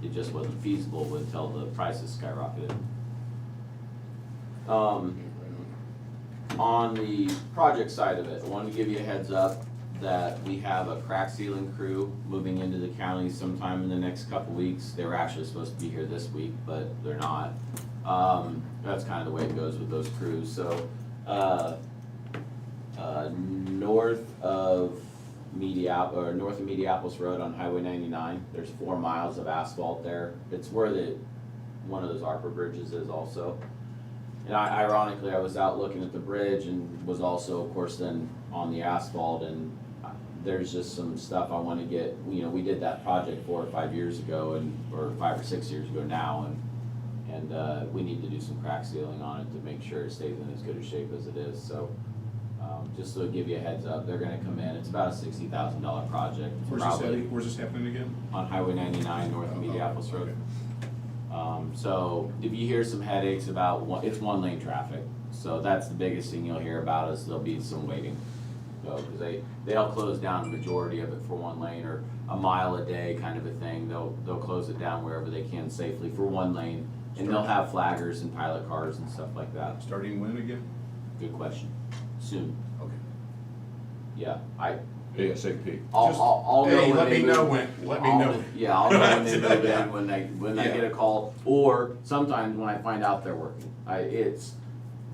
it just wasn't feasible until the prices skyrocketed. On the project side of it, I wanted to give you a heads up that we have a crack sealing crew moving into the county sometime in the next couple weeks. They were actually supposed to be here this week, but they're not. That's kind of the way it goes with those crews. So, north of Mediapolis Road on Highway 99, there's 4 miles of asphalt there. It's where one of those ARPA bridges is also. And ironically, I was out looking at the bridge and was also, of course, then on the asphalt, and there's just some stuff I want to get. You know, we did that project 4 or 5 years ago, or 5 or 6 years ago now, and we need to do some crack sealing on it to make sure it stays in as good a shape as it is. So, just to give you a heads up, they're going to come in. It's about a $60,000 project. Where's this happening again? On Highway 99 north of Mediapolis Road. So if you hear some headaches about it's 1-lane traffic, so that's the biggest thing you'll hear about is there'll be some waiting. So, because they'll close down the majority of it for 1 lane or a mile a day kind of a thing. They'll close it down wherever they can safely for 1 lane, and they'll have flaggers and pilot cars and stuff like that. Starting when again? Good question. Soon. Okay. Yeah, ASAP. I'll know Hey, when let they me move. know when. Let me know. Yeah, I'll know when they move in, when I Yeah. get a call, or sometimes when I find out they're working. It's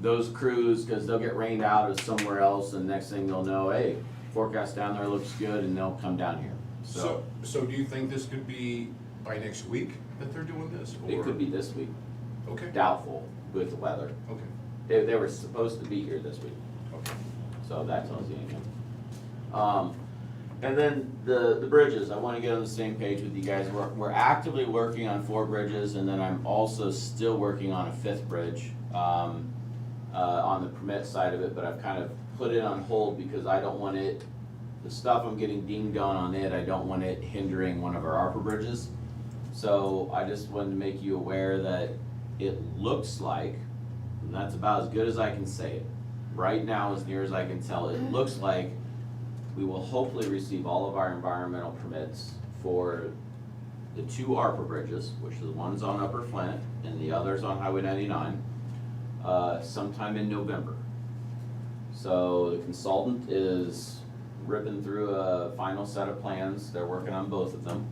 those crews, cause they'll get rained out of somewhere else, and next thing they'll know, hey, forecast down there looks good, and they'll come down here. So do you think this could be by next week that they're doing this? It or- could be this week, Okay. doubtful with the weather. Okay. They were supposed to be here this week. Okay. So that tells you anything. And then the bridges, I wanna get on the same page with you guys. We're actively working on 4 bridges, and then I'm also still working on a 5th bridge, on the permit side of it, but I've kind of put it on hold because I don't want it, the stuff I'm getting dinged on it, I don't want it hindering one of our ARPA bridges. So I just wanted to make you aware that it looks like, and that's about as good as I can say it, right now, as near as I can tell, it looks like we will hopefully receive all of our environmental permits for the 2 ARPA bridges, which the one's on Upper Flint and the other's on Highway 99, sometime in November. So the consultant is ripping through a final set of plans. They're working on both of them.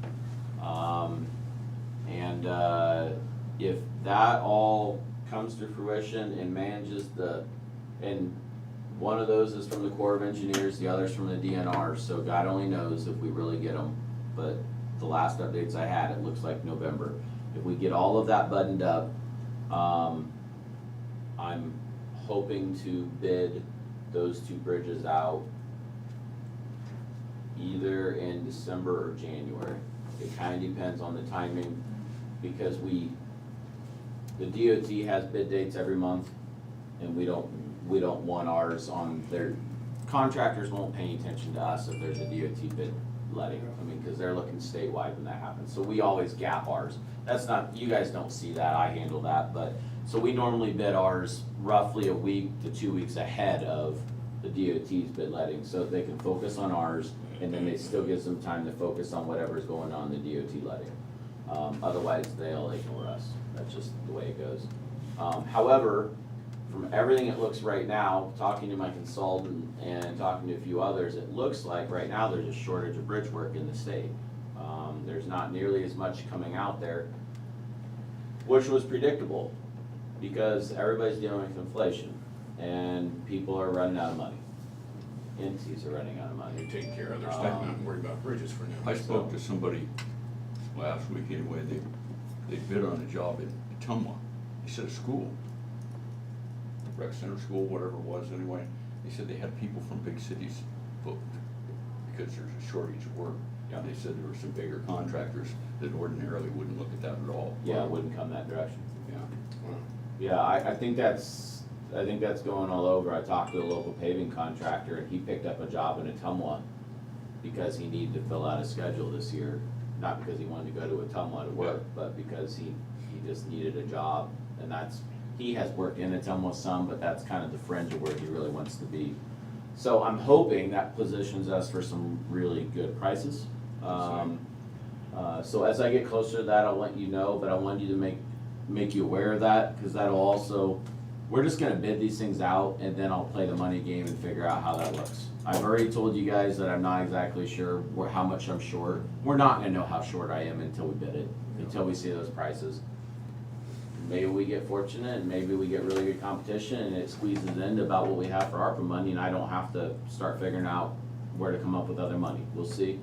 If that all comes to fruition and manages and one of those is from the Corps of Engineers, the other's from the DNR, so God only knows if we really get them. But the last updates I had, it looks like November. If we get all of that buttoned up, I'm hoping to bid those 2 bridges out either in December or January. It kind of depends on the timing, because the DOT has bid dates every month, and we don't want ours on their, contractors won't pay any attention to us if there's a DOT bid letting, I mean, cause they're looking statewide when that happens, so we always gap ours. That's not, you guys don't see that, I handle that, but, so we normally bid ours roughly a week to 2 weeks ahead of the DOT's bid letting, so they can focus on ours, and then it still gives them time to focus on whatever's going on in the DOT letting. Otherwise, they'll ignore us, that's just the way it goes. However, from everything it looks right now, talking to my consultant and talking to a few others, it looks like right now there's a shortage of bridge work in the state. There's not nearly as much coming out there, which was predictable, because everybody's dealing with inflation, and people are running out of money. Entities are running out of money. They take care of their stuff, not worry about bridges for now. I spoke to somebody last week anyway, they bid on a job in Tumwa. He said a school, rec center school, whatever it was anyway. They said they had people from big cities booked because there's a shortage of work. And they said there were some bigger contractors that ordinarily wouldn't look at that at all. Yeah, it wouldn't come that direction. Yeah. Yeah, I think that's going all over. I talked to a local paving contractor, and he picked up a job in Atumwa because he needed to fill out a schedule this year. Not because he wanted to go to Atumwa to work, but because he just needed a job. And he has worked in Atumwa some, but that's kind of the fringe of where he really wants to be. So I'm hoping that positions us for some really good prices. So as I get closer to that, I'll let you know, but I wanted you to make you aware of that, because that'll also, we're just gonna bid these things out, and then I'll play the money game and figure out how that looks. I've already told you guys that I'm not exactly sure how much I'm short. We're not gonna know how short I am until we bid it, until we see those prices. Maybe we get fortunate, and maybe we get really good competition, and it squeezes into about what we have for ARPA money, and I don't have to start figuring out where to come up with other money. We'll see.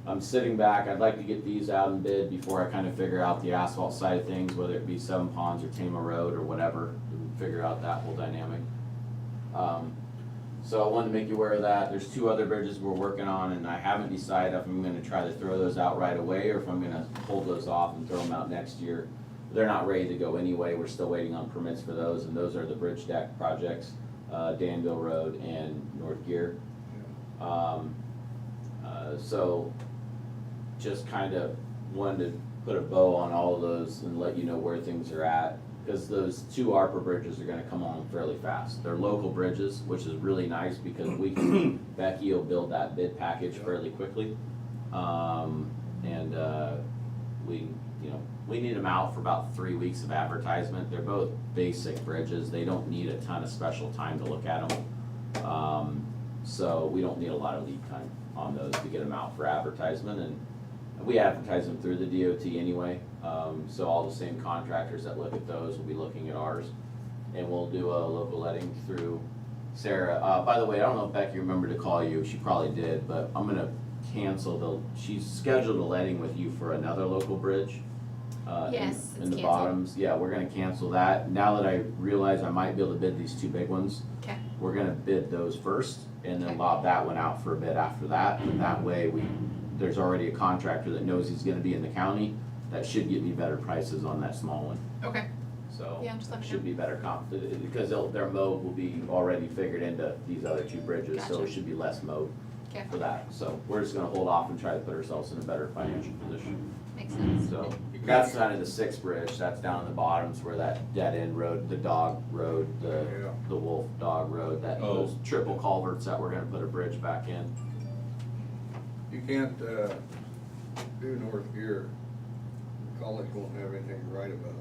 I'm sitting back, I'd like to get these out and bid before I kind of figure out the asphalt side of things, whether it be Seven Ponds or Tama Road or whatever, and figure out that whole dynamic. So I wanted to make you aware of that. There's 2 other bridges we're working on, and I haven't decided if I'm gonna try to throw those out right away, or if I'm gonna hold those off and throw them out next year. They're not ready to go anyway, we're still waiting on permits for those, and those are the bridge deck projects, Danville Road and North Gear. So just kind of wanted to put a bow on all of those and let you know where things are at, because those 2 ARPA bridges are gonna come on fairly fast. They're local bridges, which is really nice, because we can, Becky will build that bid package fairly quickly. We need them out for about 3 weeks of advertisement. They're both basic bridges, they don't need a ton of special time to look at them. So we don't need a lot of lead time on those to get them out for advertisement, and we advertise them through the DOT anyway. So all the same contractors that look at those will be looking at ours, and we'll do a local letting through Sarah. By the way, I don't know if Becky remembered to call you, she probably did, but I'm gonna cancel she's scheduled a letting with you for another local bridge. Yes, in it's the canceled. bottoms, yeah, we're gonna cancel that. Now that I realize I might be able to bid these 2 big ones, Okay. we're gonna bid those first, and then Okay. lob that one out for a bid after that, and that way there's already a contractor that knows he's gonna be in the county, that should get me better prices on that small one. Okay. So, Yeah, just let me should know. be better because their mode will be already figured into these other 2 bridges, so Gotcha. it should be less mode Okay. for that. So we're just gonna hold off and try to put ourselves in a better financial position. Makes sense. So, that's kind of the 6th bridge, that's down in the bottoms where that dead end road, the dog road, the wolf dog road, those triple culverts that we're gonna put a bridge back in. You can't, do North Gear, college won't have anything to write about.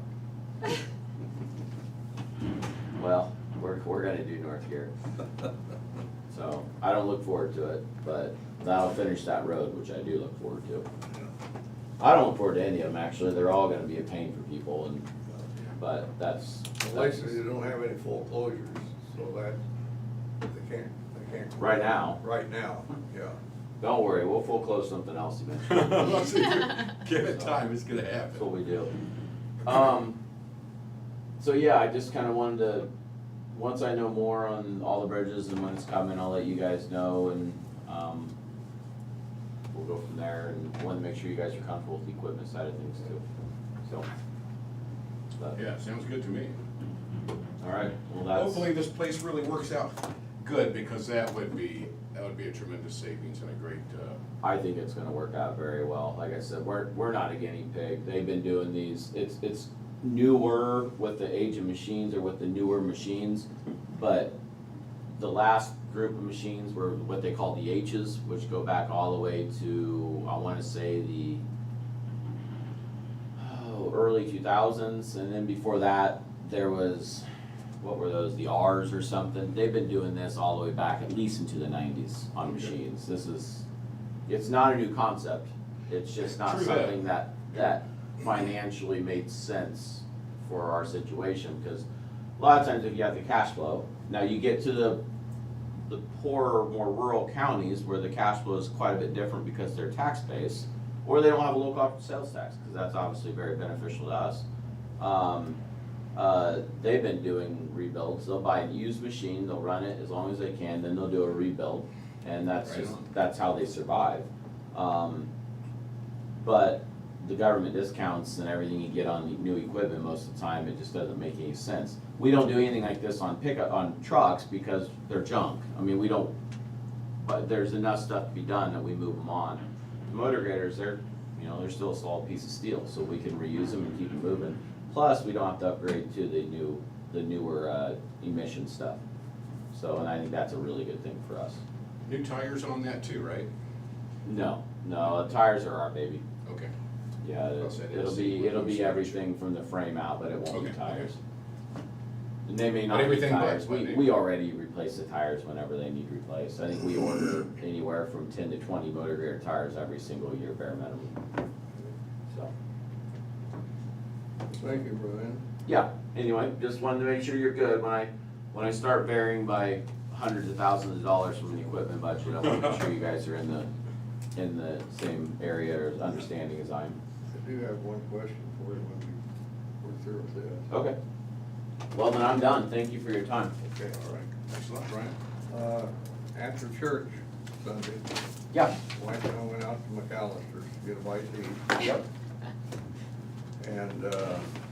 Well, we're gonna do North Gear. So, I don't look forward to it, but that'll finish that road, which I do look forward to. I don't look forward to any of them, actually, they're all gonna be a pain for people, but that's. Places you don't have any full closures, so that, they can't. Right now. Right now, yeah. Don't worry, we'll full close something else eventually. Give it time, it's gonna That's happen. what we do. So yeah, I just kinda wanted to, once I know more on all the bridges and when it's coming, I'll let you guys know, and, we'll go from there, and wanted to make sure you guys are comfortable with the equipment side of things too, so. But, Yeah, sounds good to me. all right, well, that's. Hopefully this place really works out Good, because that would be a tremendous savings and a great, I think it's gonna work out very well. Like I said, we're not a guinea pig. They've been doing these, it's newer with the age of machines or with the newer machines, but the last group of machines were what they call the H's, which go back all the way to, I wanna say the early 2000s, and then before that, there was, what were those, the R's or something? They've been doing this all the way back at least into the 90s on machines. It's not a new concept. It's just not True that. something that financially made sense for our situation, because a lot of times if you have the cash flow, now you get to the poorer, more rural counties where the cash flow is quite a bit different because they're tax base, or they don't have a low cost sales tax, because that's obviously very beneficial to us. They've been doing rebuilds. They'll buy a used machine, they'll run it as long as they can, then they'll do a rebuild, and that's how they survive. But the government discounts and everything you get on the new equipment, most of the time, it just doesn't make any sense. We don't do anything like this on trucks because they're junk. I mean, but there's enough stuff to be done that we move them on. The motor graders, they're still a solid piece of steel, so we can reuse them and keep them moving. Plus, we don't have to upgrade to the newer emission stuff. So, and I think that's a really good thing for us. new tires on that too, right? No, the tires are our baby. Okay. Yeah, it'll be everything from the frame out, but it won't be Okay, tires. And they may not But be everything tires, but we already replace the tires whenever they need replaced. I think we order anywhere from 10 to 20 motor grader tires every single year, bare minimum. So, Thank you, Brian. yeah, anyway, just wanted to make sure you're good. When I start varying by hundreds of thousands of dollars from the equipment budget, I want to make sure you guys are in the same area or understanding as I am. I do have one question for you when we're through with this. Okay. Well, then I'm done. Thank you for your time. Okay, all right. Thanks a lot, Brian. After church Sunday, Yeah. wife and I went out to McAllister's to get a bite to eat. Yep. And